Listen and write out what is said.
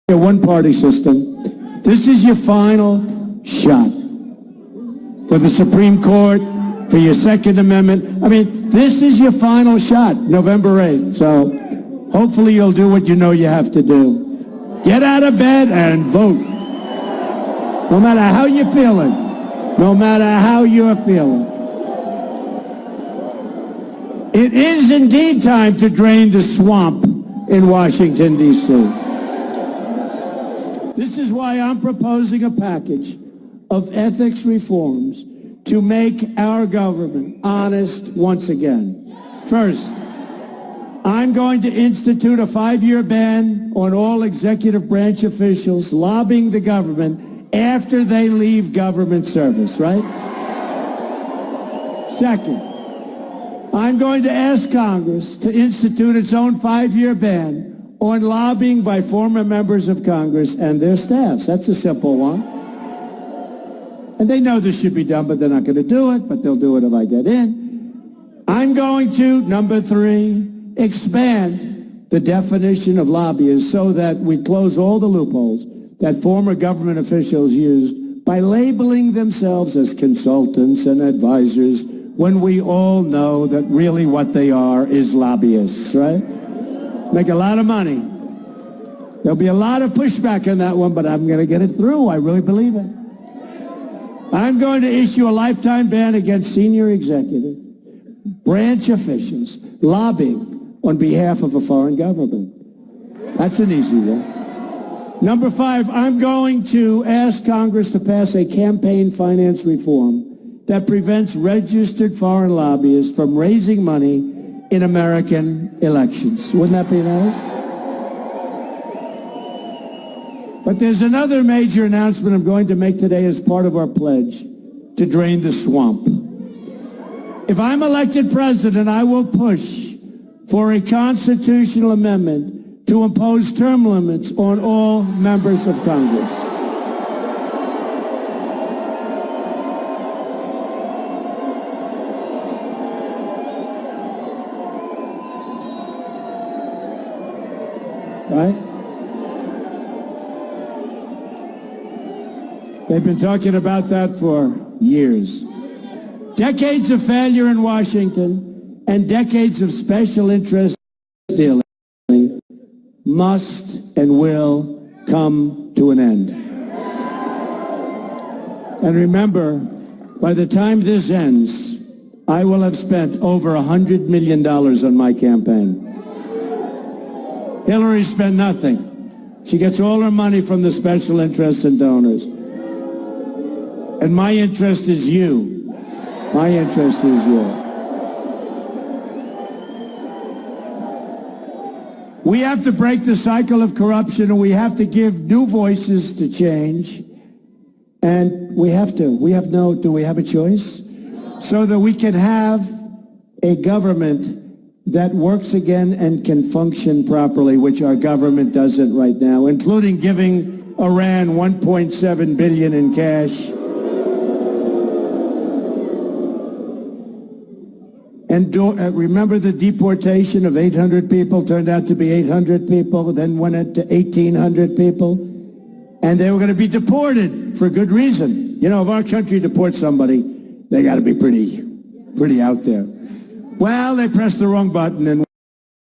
a one-party system. This is your final shot for the Supreme Court, for your Second Amendment. I mean, this is your final shot, November 8th. So hopefully you'll do what you know you have to do. Get out of bed and vote. No matter how you're feeling. No matter how you're feeling. It is indeed time to drain the swamp in Washington, D.C. This is why I'm proposing a package of ethics reforms to make our government honest once again. First, I'm going to institute a 5-year ban on all executive branch officials lobbying the government after they leave government service, right? Second, I'm going to ask Congress to institute its own 5-year ban on lobbying by former members of Congress and their staffs. That's a simple one. And they know this should be done, but they're not going to do it, but they'll do it if I get in. I'm going to, number 3, expand the definition of lobbyists so that we close all the loopholes that former government officials used by labeling themselves as consultants and advisors when we all know that really what they are is lobbyists, right? Make a lot of money. There'll be a lot of pushback on that one, but I'm going to get it through. I really believe it. I'm going to issue a lifetime ban against senior executive branch officials lobbying on behalf of a foreign government. That's an easy one. Number 5, I'm going to ask Congress to pass a campaign finance reform that prevents registered foreign lobbyists from raising money in American elections. Wouldn't that be nice? But there's another major announcement I'm going to make today as part of our pledge to drain the swamp. If I'm elected president, I will push for a constitutional amendment to impose term limits on all members of Congress. Right? They've been talking about that for years. Decades of failure in Washington and decades of special interest dealing must and will come to an end. And remember, by the time this ends, I will have spent over $100 million on my campaign. Hillary spent nothing. She gets all her money from the special interests and donors. And my interest is you. My interest is you. We have to break the cycle of corruption, and we have to give new voices to change. And we have to. Do we have a choice? So that we can have a government that works again and can function properly, which our government doesn't right now, including giving Iran $1.7 billion in cash. And remember the deportation of 800 people, turned out to be 800 people, then went up to 1,800 people, and they were going to be deported for good reason. You know, if our country deports somebody, they got to be pretty out there. Well, they pressed the wrong button and